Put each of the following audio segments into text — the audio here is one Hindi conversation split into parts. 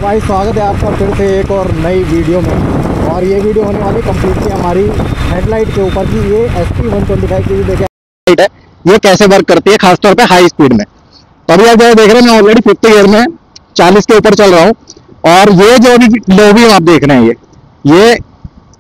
भाई स्वागत है आपका फिर से एक और नई वीडियो में। और ये वीडियो होने वाली कम्प्लीटली हमारी हेडलाइट के ऊपर की। ये SP125 की देखिए लाइट है, ये कैसे वर्क करती है खासतौर पे हाई स्पीड में। तो अभी आप देख रहे हैं मैं ऑलरेडी 50 गियर में 40 के ऊपर चल रहा हूँ। और ये जो अभी लो बीम आप देख रहे हैं ये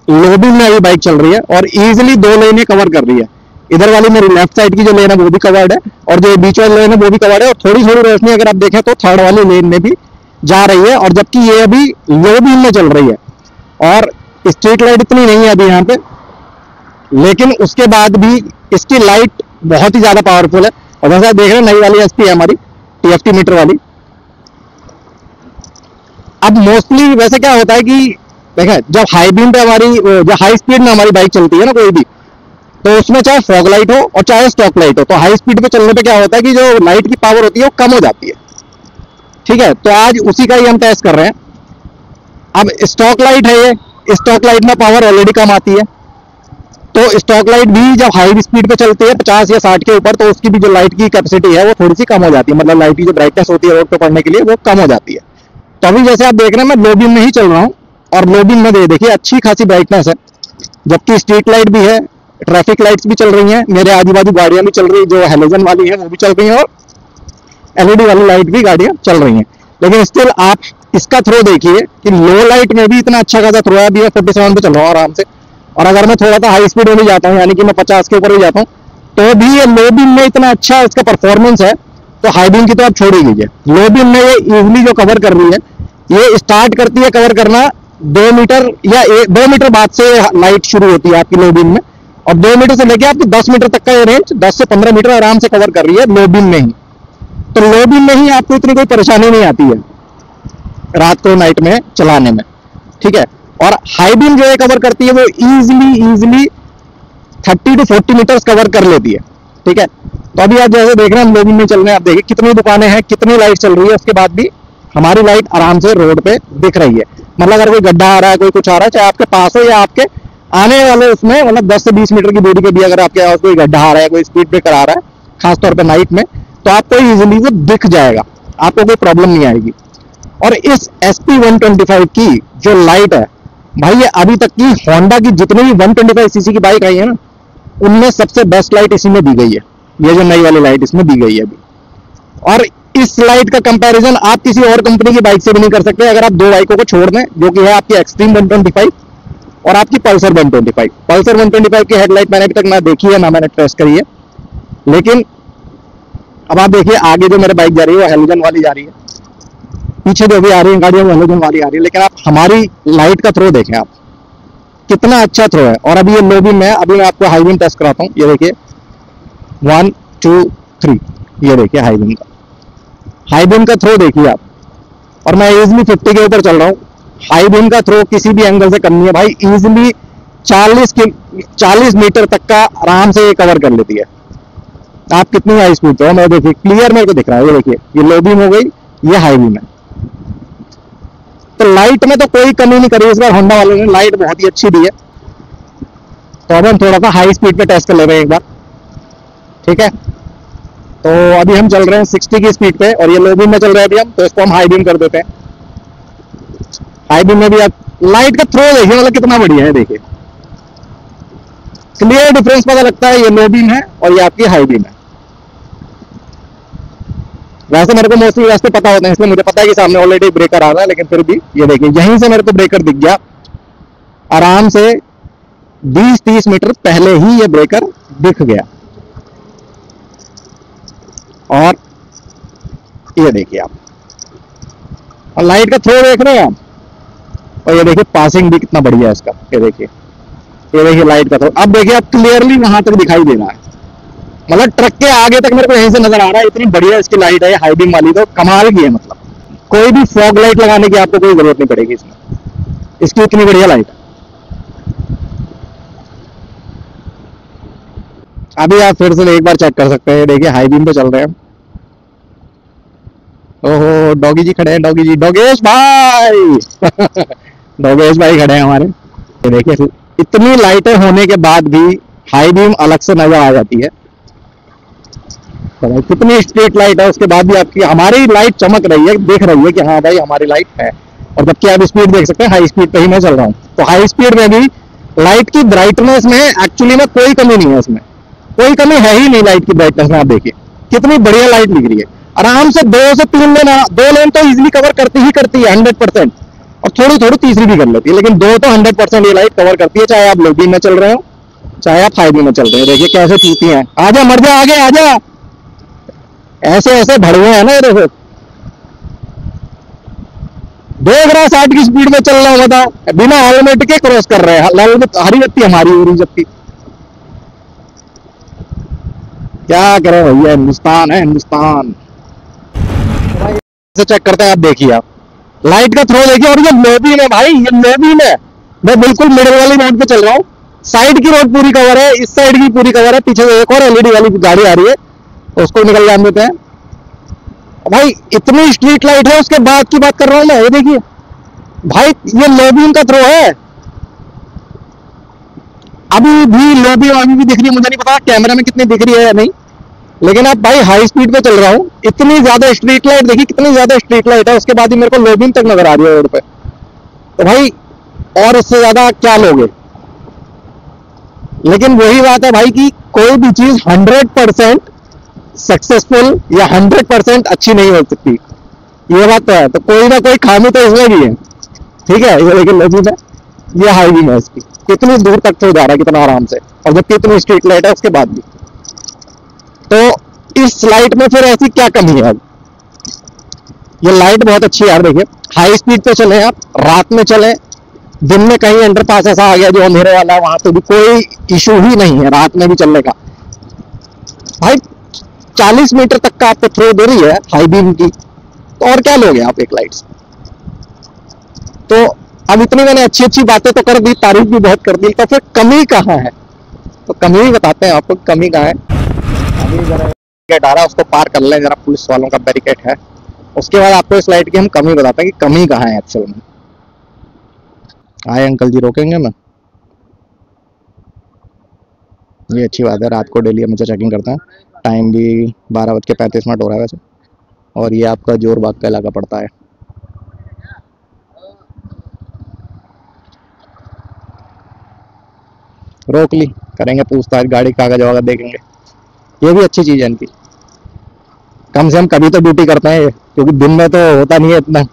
लो बीम में अभी बाइक चल रही है और ईजिली 2 लेनें कवर कर रही है। इधर वाली मेरी लेफ्ट साइड की जो लेन है वो भी कवर्ड है और जो बीच वाली लेन है वो भी कवर्ड है। और थोड़ी थोड़ी रोशनी अगर आप देखें तो थर्ड वाली लेन में भी जा रही है, और जबकि ये अभी लो बीम में चल रही है। और स्ट्रीट लाइट इतनी नहीं है अभी यहाँ पे, लेकिन उसके बाद भी इसकी लाइट बहुत ही ज्यादा पावरफुल है। और जैसा आप देख रहे हैं नई वाली SP है हमारी TFT मीटर वाली। अब मोस्टली वैसे क्या होता है कि देखें जब हाई बीम पे हमारी जो हाई स्पीड में हमारी बाइक चलती है ना कोई भी, तो उसमें चाहे फॉग लाइट हो और चाहे स्टॉक लाइट हो, तो हाई स्पीड पे चलने पे क्या होता है कि जो लाइट की पावर होती है वो कम हो जाती है। ठीक है, तो आज उसी का ही हम टेस्ट कर रहे हैं। अब स्टॉक लाइट है, ये स्टॉक लाइट में पावर ऑलरेडी कम आती है, तो स्टॉक लाइट भी जब हाई स्पीड पे चलती है 50 या 60 के ऊपर, तो उसकी भी जो लाइट की कैपेसिटी है वो थोड़ी सी कम हो जाती है। मतलब लाइट की जो ब्राइटनेस होती है रोड पे पड़ने के लिए वो कम हो जाती है। तो अभी जैसे आप देख रहे हैं मैं लो बीम में ही चल रहा हूँ और लो बीम में देखिए अच्छी खासी ब्राइटनेस है, जबकि स्ट्रीट लाइट भी है, ट्रैफिक लाइट्स भी चल रही हैं, मेरे आजू बाजू गाड़ियां भी चल रही है, जो हेलोजन वाली है वो भी चल रही है, और LED वाली लाइट भी गाड़ियां चल रही हैं। लेकिन स्टिल आप इसका थ्रो देखिए कि लो लाइट में भी इतना अच्छा खासा थ्रो है। अभी मैं 47 पे चल रहा हूँ आराम से, और अगर मैं थोड़ा सा हाई स्पीड में भी जाता हूँ, यानी कि मैं 50 के ऊपर भी जाता हूँ, तो भी ये लो बीम में इतना अच्छा इसका परफॉर्मेंस है, तो हाई बीम की तो आप छोड़ ही लीजिए। लो बीम में ये इजिली जो कवर कर रही है, ये स्टार्ट करती है कवर करना 2 मीटर या 2 मीटर बाद से लाइट शुरू होती है आपकी लो बीम में, और 2 मीटर से लेके आपकी 10 मीटर तक का रेंज 10 से 15 मीटर आराम से कवर कर रही है लो बीम में ही। तो लो बीम में ही आपको इतनी कोई परेशानी नहीं आती है रात को नाइट में चलाने में। ठीक है, और हाई बीम जो है कवर करती है वो इजिली 30 to 40 मीटर्स कवर कर लेती है। ठीक है, तो अभी आप जैसे देख रहे हैं हम लो बीम में चल रहे हैं, आप देखिए कितनी दुकानें हैं, कितनी लाइट चल रही है, उसके बाद भी हमारी लाइट आराम से रोड पे दिख रही है। मतलब अगर कोई गड्ढा आ रहा है, कोई कुछ आ रहा है, चाहे आपके पास हो या आपके आने वाले उसमें, मतलब 10 से 20 मीटर की दूरी पे भी अगर आपके पास कोई गड्ढा आ रहा है, कोई स्पीड ब्रेकर आ रहा है, खासतौर पे नाइट में, तो आपको इजीली वो दिख जाएगा, आपको कोई प्रॉब्लम नहीं आएगी। और इस SP125 की जो लाइट है भाई, ये अभी तक की होंडा की जितनी भी 125 सीसी की बाइक आई है ना, उनमें सबसे बेस्ट लाइट इसी में दी गई है। ये जो नई वाली लाइट इसमें दी गई है अभी, और इस लाइट का कंपैरिजन आप किसी और कंपनी की बाइक से भी नहीं कर सकते। अगर आप 2 बाइकों को छोड़ दें, जो कि है आपकी एक्सट्रीम 125 और आपकी पल्सर 125। पल्सर 125 की हेडलाइट मैंने अभी तक ना देखी है ना मैंने टेस्ट करी है, लेकिन अब आप देखिए आगे जो मेरे बाइक जा रही है वो हेलोजन वाली जा रही है, पीछे जो भी आ रही है गाड़ियां वो हेलोजन वाली आ रही है। लेकिन आप हमारी लाइट का थ्रो देखें, आप कितना अच्छा थ्रो है। और अभी ये लो बीम है, अभी मैं आपको हाई बीम टेस्ट कराता हूँ। ये देखिए 1 2 3, ये देखिए हाई बीम का थ्रो देखिए आप, और मैं इजिली 50 के ऊपर चल रहा हूँ। हाई बीम का थ्रो किसी भी एंगल से कम नहीं है भाई, इजिली 40 मीटर तक का आराम से ये कवर कर लेती है। आप कितनी हाई स्पीड पे हो, मैं देखिए क्लियर मेरे को दिख रहा है। ये देखिए ये लो बीम हो गई, ये हाई बीम है। तो लाइट में तो कोई कमी नहीं करी इस बार होंडा वालों ने, लाइट बहुत ही अच्छी दी है। तो अब हम थोड़ा सा हाई स्पीड पे टेस्ट कर ले रहे हैं एक बार। ठीक है, तो अभी हम चल रहे हैं 60 की स्पीड पे, और ये लो बीम में चल रहे हैं अभी हम, तो इसको हम हाई बीम कर देते हैं। हाई बीम में भी आप लाइट का थ्रो देखिए, मतलब कितना बढ़िया है। देखिए क्लियर डिफरेंस पता लगता है, ये लो बीम है और ये आपकी हाई बीम है। वैसे मेरे को मोस्टली रास्ते पता होते हैं, इसलिए मुझे पता है कि सामने ऑलरेडी ब्रेकर आ रहा है, लेकिन फिर भी ये देखिए यहीं से मेरे को ब्रेकर दिख गया, आराम से 20-30 मीटर पहले ही ये ब्रेकर दिख गया। और ये देखिए आप, और लाइट का थ्रो देख रहे हैं आप, और ये देखिए पासिंग भी कितना बढ़िया है इसका। ये देखिए लाइट का थ्रो, अब देखिए आप क्लियरली वहां तक दिखाई दे रहा है, मतलब ट्रक के आगे तक मेरे को यहीं से नजर आ रहा है। इतनी बढ़िया इसकी लाइट है हाई बीम वाली, तो कमाल की है। मतलब कोई भी फॉग लाइट लगाने की आपको कोई जरूरत नहीं पड़ेगी इसमें, इसकी इतनी बढ़िया लाइट है। अभी आप फिर से एक बार चेक कर सकते हैं, देखिए हाई बीम पे चल रहे हैं। ओहो डॉगी जी खड़े हैं, डॉगी जी, डॉगेश भाई डॉगेश भाई खड़े हैं हमारे। ये देखिए इतनी लाइटें होने के बाद भी हाई बीम अलग से नजर आ जाती है। कितनी स्ट्रीट लाइट है, उसके बाद भी आपकी हमारी लाइट चमक रही है, दिख रही है कि हाँ भाई हमारी लाइट है। और जबकि आप स्पीड देख सकते हैं हाई स्पीड पे ही मैं चल रहा हूँ। तो हाई स्पीड में भी लाइट की ब्राइटनेस में एक्चुअली में कोई कमी नहीं है, इसमें कोई कमी है ही नहीं लाइट की ब्राइटनेस में। आप देखिए कितनी बढ़िया लाइट दिख रही है, आराम से 2 से 3 लेन, 2 लेन तो इजीली कवर करती ही करती है 100%, और थोड़ी थोड़ी तीसरी भी कर लेती है, लेकिन 2 तो 100% ये लाइट कवर करती है, चाहे आप लॉबी में चल रहे हो चाहे आप हाईवे में चल रहे हो। देखिए कैसे चूती हैं, आजा मर जा, आगे आजा, ऐसे ऐसे भड़ुए हैं ना ये। देखो देख रहा 60 की स्पीड में चल रहा हूं, बताओ बिना हेलमेट के क्रॉस कर रहे हैं, हरी बत्ती हमारी हो रही, जबकि क्या करें भैया, हिंदुस्तान है हिंदुस्तान। से चेक करते हैं, आप देखिए, आप लाइट का थ्रो देखिए, और ये लोबी में भाई, ये लोबी में मैं बिल्कुल मिडिल वाली रोड पे चल रहा हूँ, साइड की रोड पूरी कवर है, इस साइड की पूरी कवर है, पीछे से एक और एलईडी वाली गाड़ी आ रही है, तो उसको निकल जाने देते हैं भाई। इतनी स्ट्रीट लाइट है, उसके बाद की बात कर रहा हूं मैं। ये देखिए भाई, ये लोबी का थ्रो है, अभी भी लोबी अभी भी दिख रही है, मुझे नहीं पता कैमरा में कितनी दिख रही है या नहीं, लेकिन अब भाई हाई स्पीड पे चल रहा हूँ, इतनी ज्यादा स्ट्रीट लाइट देखिए, कितनी ज्यादा स्ट्रीट लाइट है, उसके बाद ही मेरे को लोबी तक नजर आ रही है रोड पे। तो भाई और इससे ज्यादा क्या लोगे। लेकिन वही बात है भाई कि कोई भी चीज 100% सक्सेसफुल या 100% अच्छी नहीं हो सकती, ये बात तो है। तो कोई ना कोई खामी तो इसमें भी है, ठीक है। ये लेकिन लोबी में, ये हाईवे में इसकी कितनी दूर तक तो जा रहा है, कितना आराम से, और जब कितनी स्ट्रीट लाइट है उसके बाद भी। तो इस लाइट में फिर ऐसी क्या कमी है। अब ये लाइट बहुत अच्छी है यार, देखिए हाई स्पीड पे चले आप, रात में चले, दिन में कहीं अंडरपास ऐसा आ गया जो अंधेरे वाला है, वहां तो भी कोई इशू ही नहीं है, रात में भी चलने का। भाई 40 मीटर तक का आपको थ्रो दे रही है हाई बीम की, तो और क्या लोगे आप एक लाइट से। तो अब इतनी मैंने अच्छी अच्छी बातें तो कर दी, तारीफ भी बहुत कर दी, तो फिर कमी कहाँ है। तो कमी भी बताते हैं आपको, कमी कहाँ है। अभी जरा बैरिकेड आ रहा है, उसको पार कर लें जरा, पुलिस वालों का बैरिकेड है, उसके बाद आपको इस लाइट की हम कमी बताते हैं कि कमी कहाँ है एक्चुअल में। आए अंकल जी, रोकेंगे मैं, ये अच्छी बात है, रात को डेली हम मुझे चेकिंग करते हैं, टाइम भी 12:35 हो रहा है वैसे, और ये आपका जोर बाग का इलाका पड़ता है। रोक ली, करेंगे पूछताछ, गाड़ी कागज वागज देखेंगे, ये भी अच्छी चीज है इनकी, कम से कम कभी तो ड्यूटी करते हैं ये, क्योंकि दिन में तो होता नहीं है इतना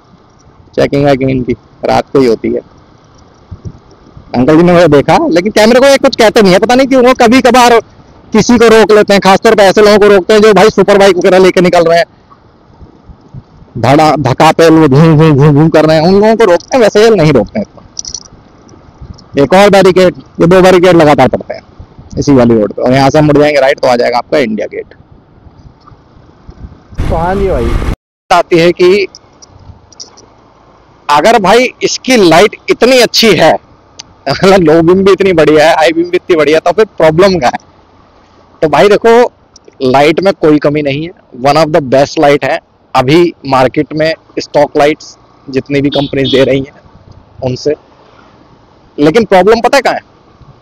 चेकिंग वैकिंग इनकी, रात को ही होती है। अंकल जी ने मुझे देखा, लेकिन कैमरे को ये कुछ कहते नहीं है, पता नहीं क्यों, वो कभी कभार किसी को रोक लेते हैं, खासतौर पर ऐसे लोगों को रोकते हैं जो भाई सुपर बाइक वगैरह लेके निकल रहे हैं, धड़ा धक्का पे घूम घूम घूम घूम कर रहे हैं, उन लोगों को रोकते हैं, वैसे नहीं रोकते हैं। एक और बैरिकेड, ये 2 बैरिकेड लगातार पड़ते हैं इसी वाली रोड पे, और यहाँ से हम मुड़ जाएंगे राइट तो आ जाएगा आपका इंडिया गेट। तो हाँ जी भाई, आती है कि अगर भाई इसकी लाइट इतनी अच्छी है, लो बीम भी इतनी बढ़िया है, हाई बीम भी इतनी बढ़िया, तो फिर प्रॉब्लम क्या है। तो भाई देखो, लाइट में कोई कमी नहीं है, one of the best light है अभी मार्केट में, स्टॉक लाइट्स जितनी भी कंपनी दे रही हैं उनसे। लेकिन प्रॉब्लम पता है क्या है,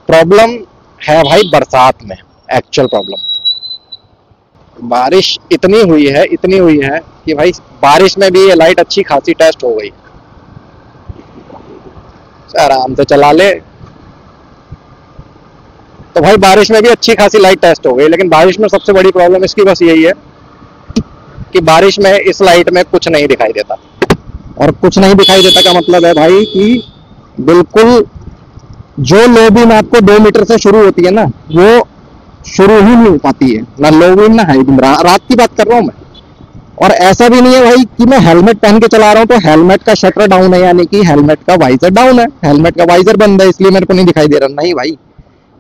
प्रॉब्लम है भाई बरसात में, एक्चुअल प्रॉब्लम। बारिश इतनी हुई है कि भाई बारिश में भी ये लाइट अच्छी खासी टेस्ट हो गई, आराम से चला ले। तो भाई बारिश में भी अच्छी खासी लाइट टेस्ट हो गई, लेकिन बारिश में सबसे बड़ी प्रॉब्लम इसकी बस यही है कि बारिश में इस लाइट में कुछ नहीं दिखाई देता। और कुछ नहीं दिखाई देता का मतलब है भाई कि बिल्कुल जो लो बीम आपको 2 मीटर से शुरू होती है ना, वो शुरू ही नहीं हो पाती है, ना लो बीम ना हाई बीम। रात की बात कर रहा हूं मैं। और ऐसा भी नहीं है भाई कि मैं हेलमेट पहन के चला रहा हूं तो हेलमेट का शटर डाउन है, यानी कि हेलमेट का वाइजर डाउन है, हेलमेट का वाइजर बंद है इसलिए मेरे को नहीं दिखाई दे रहा। नहीं भाई,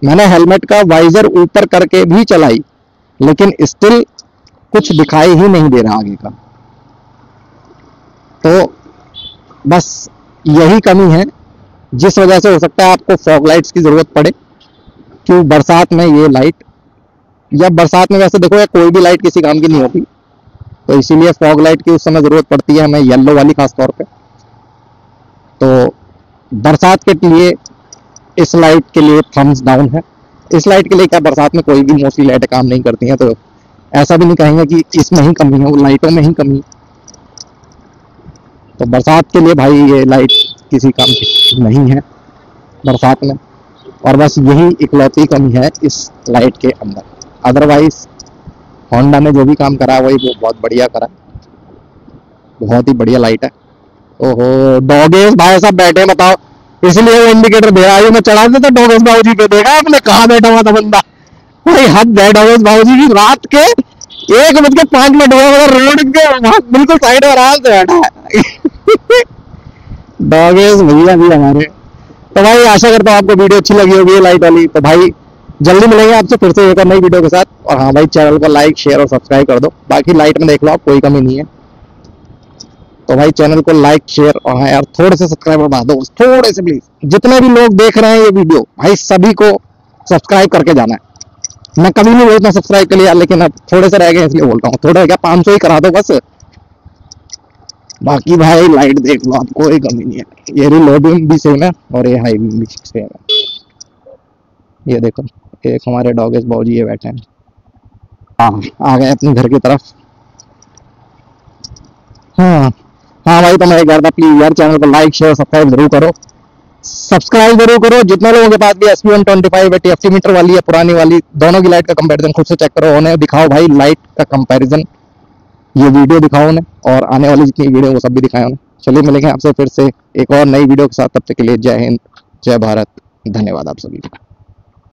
मैंने हेलमेट का वाइजर ऊपर करके भी चलाई, लेकिन स्टिल कुछ दिखाई ही नहीं दे रहा आगे का। तो बस यही कमी है, जिस वजह से हो सकता है आपको फॉग लाइट्स की जरूरत पड़े, क्यों बरसात में ये लाइट, या बरसात में वैसे देखो या कोई भी लाइट किसी काम की नहीं होती, तो इसीलिए फॉग लाइट की उस समय जरूरत पड़ती है हमें, येलो वाली खास तौर पे। तो बरसात के लिए इस लाइट के लिए थम्स डाउन है। इस लाइट के लिए क्या, बरसात में कोई भी मोस्टली लाइटें काम नहीं करती हैं, तो ऐसा भी नहीं कहेंगे कि इसमें ही कमी है, वो लाइटों में ही कमी। तो बरसात के लिए भाई ये लाइट किसी काम की नहीं है बरसात में, और बस यही इकलौती कमी है इस लाइट के अंदर। अदरवाइज होंडा ने जो भी काम करा है वही वो बहुत बढ़िया करा, बहुत ही बढ़िया लाइट है। ओहो डॉगेस भाई साहब बैठे, बताओ, इसलिए वो इंडिकेटर दे रहा है। मैं चढ़ा देता डॉगेस बाबू जी पे, देखा आपने कहाँ बैठा हुआ था बंदा, भाई हद है डॉगेस बाबू जी की। रात के 1:05 हुआ, मतलब रोड के बिल्कुल साइड में आराम से बैठा है डॉगेस भैया भी हमारे। तो भाई आशा करता हूँ आपको वीडियो अच्छी लगी होगी लाइट वाली। तो भाई जल्दी मिलेंगे आपसे फिर से एक और नई वीडियो के साथ। और हाँ भाई चैनल को लाइक शेयर और सब्सक्राइब कर दो, बाकी लाइट में देख लो आप, कोई कमी नहीं है। तो भाई चैनल को लाइक शेयर और हाँ यार थोड़े से सब्सक्राइबर बढ़ा दो, थोड़े से प्लीज। जितने भी लोग देख रहे हैं ये वीडियो भाई सभी को सब्सक्राइब करके जाना है। मैं कभी नहीं बोलता सब्सक्राइब के लिए, लेकिन अब थोड़े से रह गए इसलिए बोलता हूँ, थोड़ा क्या 500 ही करा दो बस। बाकी भाई लाइट देख लो आप, कोई कमी नहीं है। ये लो बीम भी सेम है और ये हाई बीम भी सेम है। ये देखो एक हमारे डॉगेस बाबू जी ये बैठे हैं। हाँ आ गए अपने घर की तरफ। हाँ हाँ भाई, तो मैं कह रहा था प्लीज यार चैनल को लाइक शेयर सब्सक्राइब जरूर करो, सब्सक्राइब जरूर करो। जितने लोगों के पास भी SP125 TFT मीटर वाली है पुरानी वाली, दोनों की लाइट का कंपैरिजन खुद से चेक करो, उन्हें दिखाओ भाई लाइट का कंपैरिजन, ये वीडियो दिखाओ उन्हें, और आने वाली जितनी वीडियो वो सब भी दिखाएं उन्हें। चलिए मिलेंगे आपसे फिर से एक और नई वीडियो के साथ, तब तक के लिए जय हिंद जय भारत, धन्यवाद आप सभी का।